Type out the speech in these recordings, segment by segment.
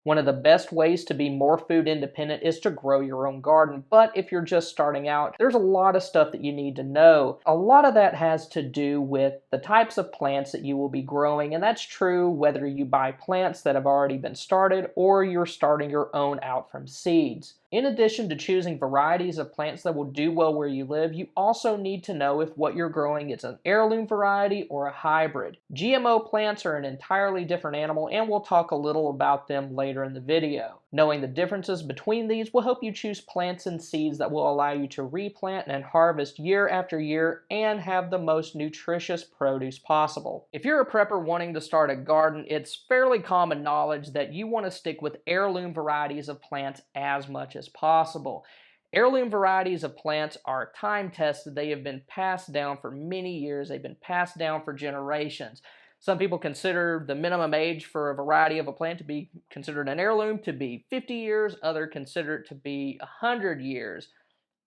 One of the best ways to be more food independent is to grow your own garden. But if you're just starting out, there's a lot of stuff that you need to know. A lot of that has to do with the types of plants that you will be growing. And that's true whether you buy plants that have already been started or you're starting your own out from seeds. In addition to choosing varieties of plants that will do well where you live, you also need to know if what you're growing is an heirloom variety or a hybrid. GMO plants are an entirely different animal, and we'll talk a little about them later in the video. Knowing the differences between these will help you choose plants and seeds that will allow you to replant and harvest year after year and have the most nutritious produce possible. If you're a prepper wanting to start a garden, it's fairly common knowledge that you want to stick with heirloom varieties of plants as much as possible. Heirloom varieties of plants are time tested. They have been passed down for many years. They've been passed down for generations. Some people consider the minimum age for a variety of a plant to be considered an heirloom to be 50 years. Others consider it to be 100 years.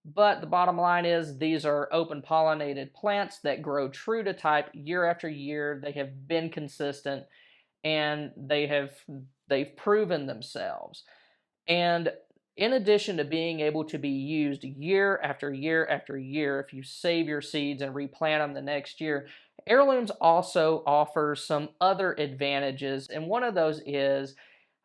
But the bottom line is these are open pollinated plants that grow true to type year after year. They have been consistent and they've proven themselves. And in addition to being able to be used year after year after year, if you save your seeds and replant them the next year, heirlooms also offer some other advantages. And one of those is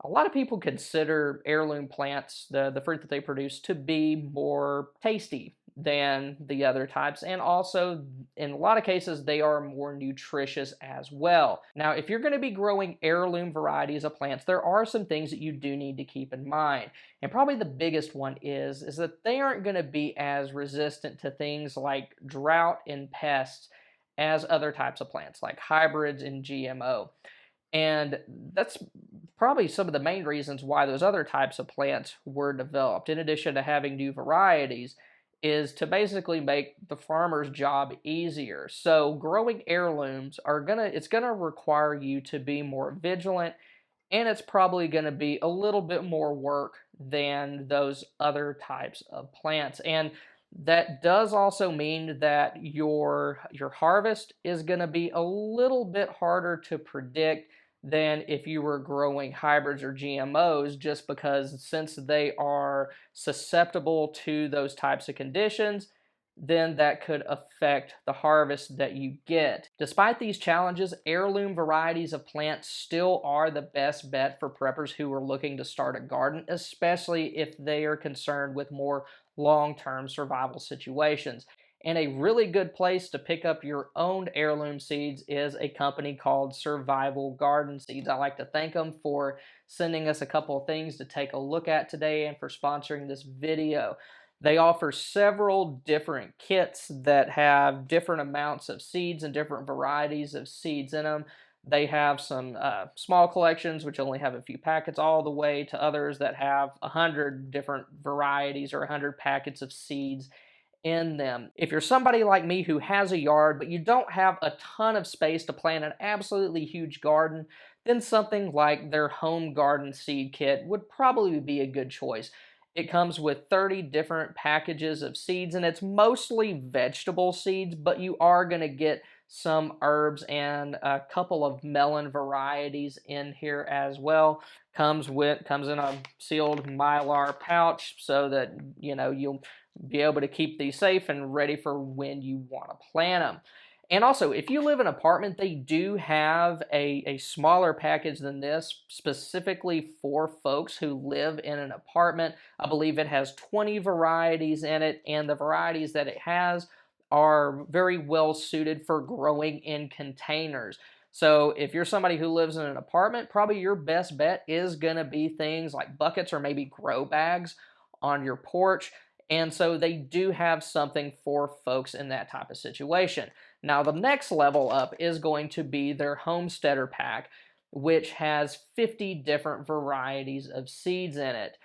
a lot of people consider heirloom plants, the fruit that they produce, to be more tasty than the other types, and also in a lot of cases they are more nutritious as well. Now, if you're going to be growing heirloom varieties of plants, there are some things that you do need to keep in mind, and probably the biggest one is that they aren't going to be as resistant to things like drought and pests as other types of plants like hybrids and GMO. And that's probably some of the main reasons why those other types of plants were developed, in addition to having new varieties, is to basically make the farmer's job easier. So growing heirlooms it's gonna require you to be more vigilant, and it's probably gonna be a little bit more work than those other types of plants. And that does also mean that your harvest is gonna be a little bit harder to predict than if you were growing hybrids or GMOs, just because since they are susceptible to those types of conditions, then that could affect the harvest that you get. Despite these challenges, heirloom varieties of plants still are the best bet for preppers who are looking to start a garden, especially if they are concerned with more long-term survival situations. And a really good place to pick up your own heirloom seeds is a company called Survival Garden Seeds. I like to thank them for sending us a couple of things to take a look at today and for sponsoring this video. They offer several different kits that have different amounts of seeds and different varieties of seeds in them. They have some small collections which only have a few packets, all the way to others that have 100 different varieties or 100 packets of seeds in them. If you're somebody like me who has a yard, but you don't have a ton of space to plant an absolutely huge garden, then something like their home garden seed kit would probably be a good choice. It comes with 30 different packages of seeds, and it's mostly vegetable seeds, but you are going to get some herbs and a couple of melon varieties in here as well. Comes in a sealed Mylar pouch so that you'll be able to keep these safe and ready for when you want to plant them. And also, if you live in an apartment, they do have a smaller package than this, specifically for folks who live in an apartment. I believe it has 20 varieties in it, and the varieties that it has are very well suited for growing in containers. So if you're somebody who lives in an apartment, probably your best bet is going to be things like buckets or maybe grow bags on your porch. And so they do have something for folks in that type of situation. Now, the next level up is going to be their Homesteader Pack, which has 50 different varieties of seeds in it.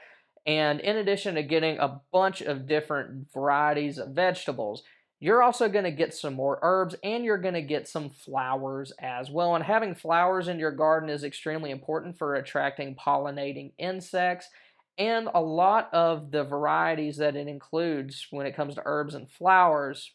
And in addition to getting a bunch of different varieties of vegetables, you're also going to get some more herbs, and you're going to get some flowers as well. And having flowers in your garden is extremely important for attracting pollinating insects. And a lot of the varieties that it includes when it comes to herbs and flowers,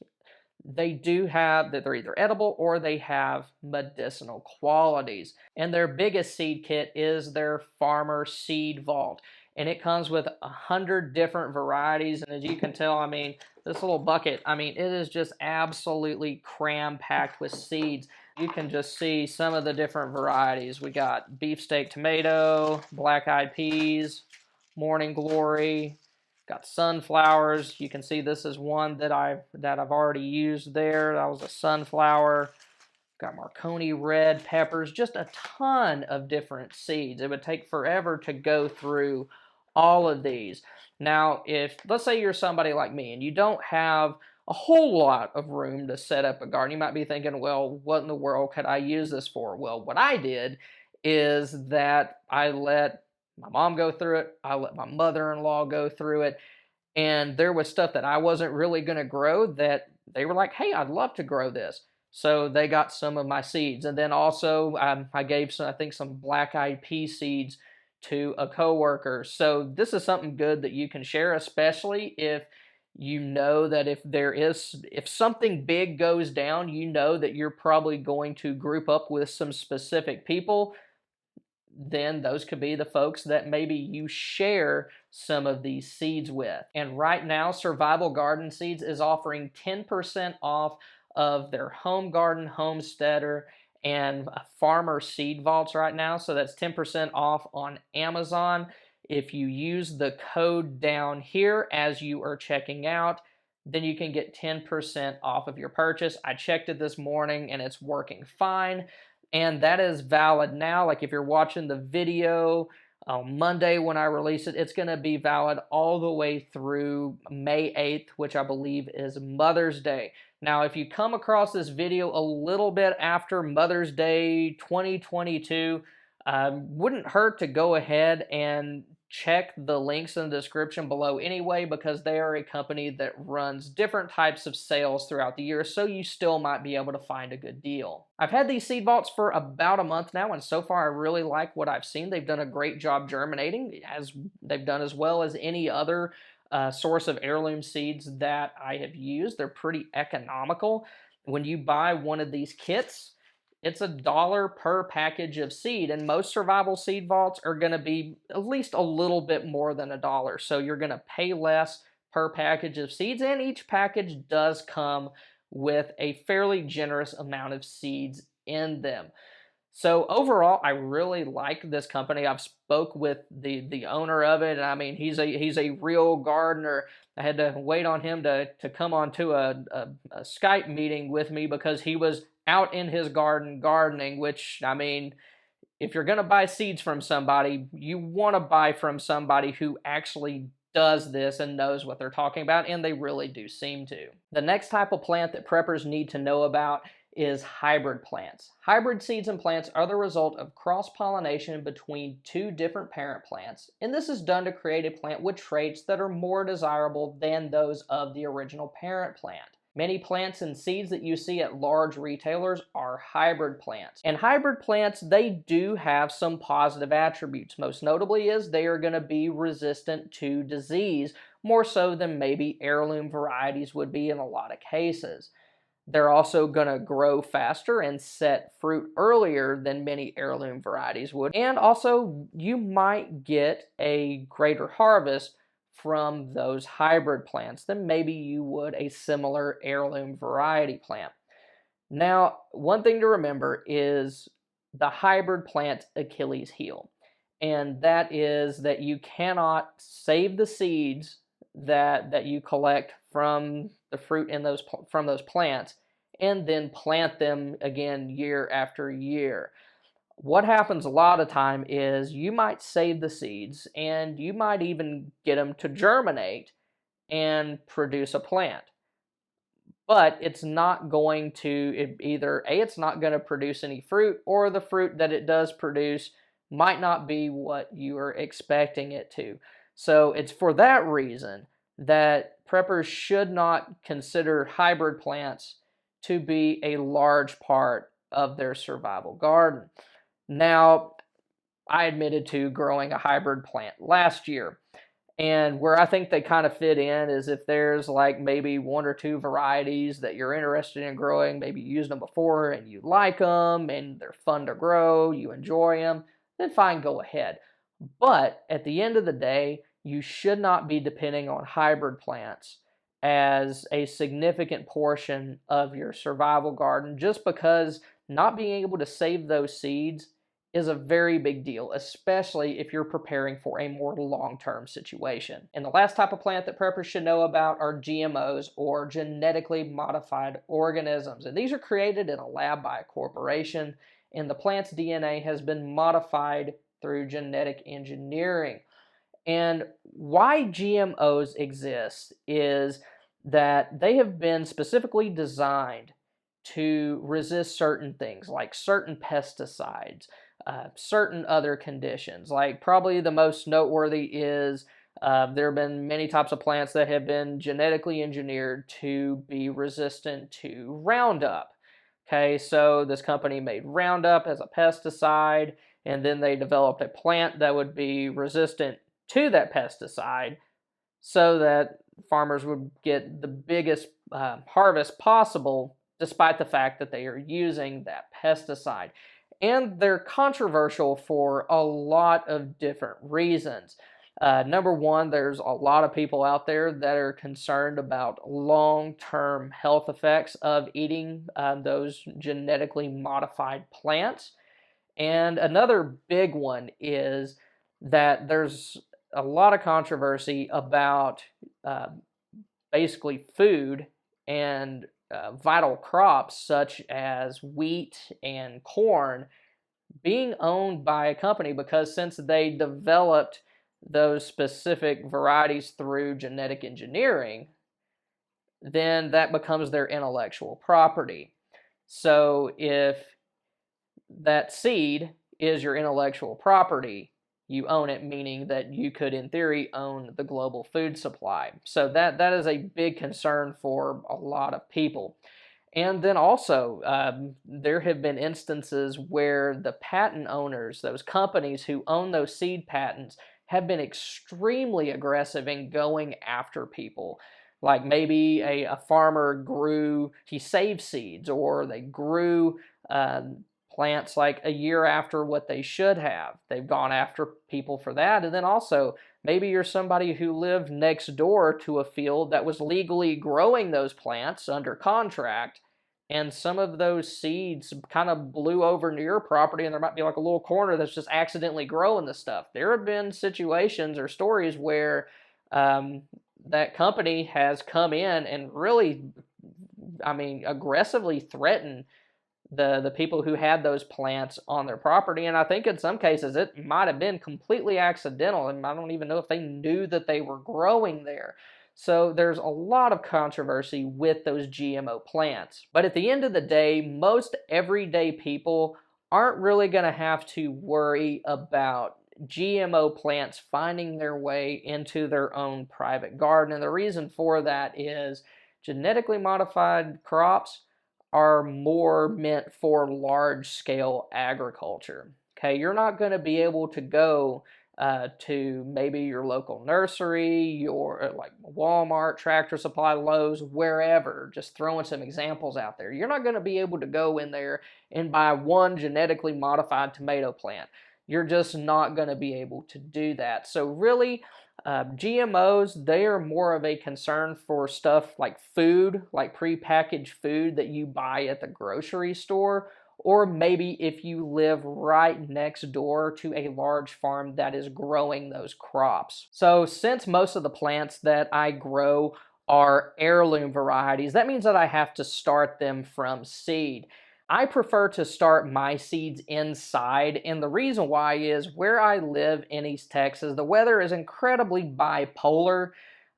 they do have that they're either edible or they have medicinal qualities. And their biggest seed kit is their farmer seed vault. And it comes with 100 different varieties. And as you can tell, I mean, this little bucket, I mean, it is just absolutely cram-packed with seeds. You can just see some of the different varieties. We got beefsteak tomato, black-eyed peas, morning glory, got sunflowers. You can see this is one that I've already used there. That was a sunflower. Got Marconi red peppers, just a ton of different seeds. It would take forever to go through all of these. Now, if let's say you're somebody like me and you don't have a whole lot of room to set up a garden, you might be thinking, well, what in the world could I use this for? Well, what I did is that I let my mom go through it. I let my mother-in-law go through it. And there was stuff that I wasn't really going to grow that they were like, hey, I'd love to grow this. So they got some of my seeds. And then also I gave some, I think some black-eyed pea seeds to a coworker. So this is something good that you can share, especially if you know that if something big goes down, you know that you're probably going to group up with some specific people. Then those could be the folks that maybe you share some of these seeds with. And right now, Survival Garden Seeds is offering 10% off of their home garden, homesteader, and farmer seed vaults right now. So that's 10% off on Amazon. If you use the code down here as you are checking out, then you can get 10% off of your purchase. I checked it this morning and it's working fine. And that is valid now. Like if you're watching the video on Monday when I release it, it's going to be valid all the way through May 8th, which I believe is Mother's Day. Now, if you come across this video a little bit after Mother's Day 2022, wouldn't hurt to go ahead and check the links in the description below anyway, because they are a company that runs different types of sales throughout the year, so you still might be able to find a good deal. I've had these seed vaults for about a month now, and so far I really like what I've seen. They've done a great job germinating, as they've done as well as any other source of heirloom seeds that I have used. They're pretty economical. When you buy one of these kits, it's $1 per package of seed, and most survival seed vaults are going to be at least a little bit more than $1. So you're going to pay less per package of seeds, and each package does come with a fairly generous amount of seeds in them. So overall, I really like this company. I've spoke with the owner of it, and I mean, he's a real gardener. I had to wait on him to come on to a Skype meeting with me because he was out in his garden gardening, which, I mean, if you're going to buy seeds from somebody, you want to buy from somebody who actually does this and knows what they're talking about, and they really do seem to. The next type of plant that preppers need to know about is hybrid plants. Hybrid seeds and plants are the result of cross-pollination between two different parent plants, and this is done to create a plant with traits that are more desirable than those of the original parent plant. Many plants and seeds that you see at large retailers are hybrid plants. And hybrid plants, they do have some positive attributes. Most notably is they are going to be resistant to disease, more so than maybe heirloom varieties would be in a lot of cases. They're also going to grow faster and set fruit earlier than many heirloom varieties would. And also, you might get a greater harvest from those hybrid plants than maybe you would a similar heirloom variety plant. Now, one thing to remember is the hybrid plant's Achilles heel, and that is that you cannot save the seeds that you collect from the fruit in from those plants and then plant them again year after year. What happens a lot of time is you might save the seeds and you might even get them to germinate and produce a plant. But it's not going to it's not going to produce any fruit, or the fruit that it does produce might not be what you are expecting it to. So it's for that reason that preppers should not consider hybrid plants to be a large part of their survival garden. Now, I admitted to growing a hybrid plant last year, And where I think they kind of fit in is if there's like maybe one or two varieties that you're interested in growing, maybe you used them before and you like them and they're fun to grow, you enjoy them, then fine, go ahead. But at the end of the day, you should not be depending on hybrid plants as a significant portion of your survival garden, just because not being able to save those seeds is a very big deal, especially if you're preparing for a more long-term situation. And the last type of plant that preppers should know about are GMOs, or genetically modified organisms. And these are created in a lab by a corporation, and the plant's DNA has been modified through genetic engineering. And why GMOs exist is that they have been specifically designed to resist certain things, like certain pesticides, certain other conditions. Like probably the most noteworthy is there have been many types of plants that have been genetically engineered to be resistant to Roundup. Okay, so this company made Roundup as a pesticide, and then they developed a plant that would be resistant to that pesticide so that farmers would get the biggest harvest possible despite the fact that they are using that pesticide. And they're controversial for a lot of different reasons. Number one, there's a lot of people out there that are concerned about long-term health effects of eating those genetically modified plants. And another big one is that there's a lot of controversy about basically food and vital crops such as wheat and corn being owned by a company, because since they developed those specific varieties through genetic engineering, then that becomes their intellectual property. So if that seed is your intellectual property, you own it, meaning that you could, in theory, own the global food supply. So that is a big concern for a lot of people. And then also, there have been instances where the patent owners, those companies who own those seed patents, have been extremely aggressive in going after people. Like maybe a farmer he saved seeds, or they grew plants like a year after what they should have. They've gone after people for that. And then also, maybe you're somebody who lived next door to a field that was legally growing those plants under contract, and some of those seeds kind of blew over near your property, and there might be like a little corner that's just accidentally growing the stuff. There have been situations or stories where that company has come in and really, aggressively threatened the people who had those plants on their property. And I think in some cases it might have been completely accidental, and I don't even know if they knew that they were growing there. So there's a lot of controversy with those GMO plants. But at the end of the day, most everyday people aren't really going to have to worry about GMO plants finding their way into their own private garden. And the reason for that is genetically modified crops are more meant for large-scale agriculture. Okay, you're not going to be able to go to maybe your local nursery, your like Walmart, Tractor Supply, Lowe's, wherever, just throwing some examples out there. You're not going to be able to go in there and buy one genetically modified tomato plant. You're just not going to be able to do that. So really, GMOs, they are more of a concern for stuff like food, like prepackaged food that you buy at the grocery store, or maybe if you live right next door to a large farm that is growing those crops. So since most of the plants that I grow are heirloom varieties, that means that I have to start them from seed. I prefer to start my seeds inside, and the reason why is where I live in East Texas, the weather is incredibly bipolar.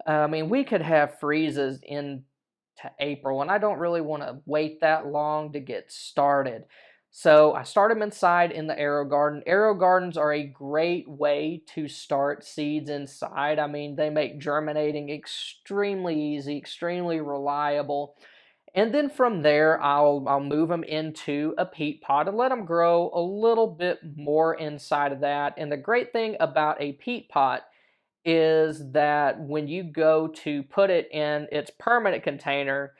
We could have freezes into April, and I don't really want to wait that long to get started. So I start them inside in the Aero Garden. Aero Gardens are a great way to start seeds inside. They make germinating extremely easy, extremely reliable. And then from there, I'll move them into a peat pot and let them grow a little bit more inside of that. And the great thing about a peat pot is that when you go to put it in its permanent container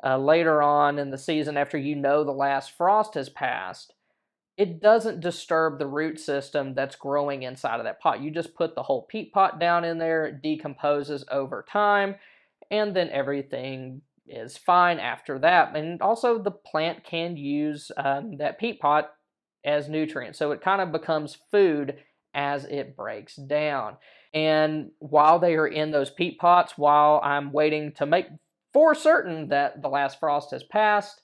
later on in the season after you know the last frost has passed, it doesn't disturb the root system that's growing inside of that pot. You just put the whole peat pot down in there, it decomposes over time, and then everything is fine after that. And also, the plant can use that peat pot as nutrients, so it kind of becomes food as it breaks down. And while they are in those peat pots, while I'm waiting to make for certain that the last frost has passed,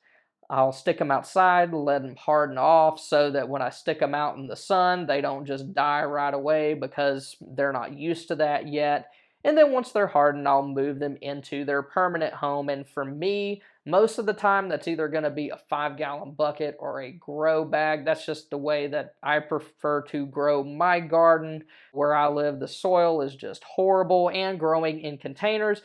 I'll stick them outside, let them harden off so that when I stick them out in the sun, they don't just die right away because they're not used to that yet. And then once they're hardened, I'll move them into their permanent home. And for me, most of the time, that's either going to be a 5-gallon bucket or a grow bag. That's just the way that I prefer to grow my garden. Where I live, the soil is just horrible, and growing in containers,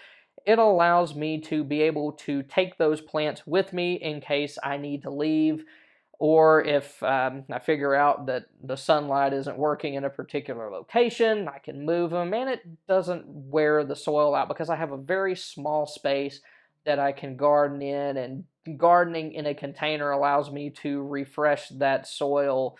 it allows me to be able to take those plants with me in case I need to leave, or if I figure out that the sunlight isn't working in a particular location, I can move them, and it doesn't wear the soil out because I have a very small space that I can garden in, and gardening in a container allows me to refresh that soil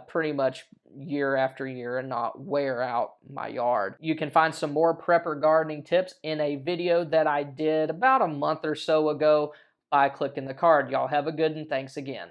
pretty much year after year and not wear out my yard. You can find some more prepper gardening tips in a video that I did about a month or so ago by clicking the card. Y'all have a good one. Thanks again.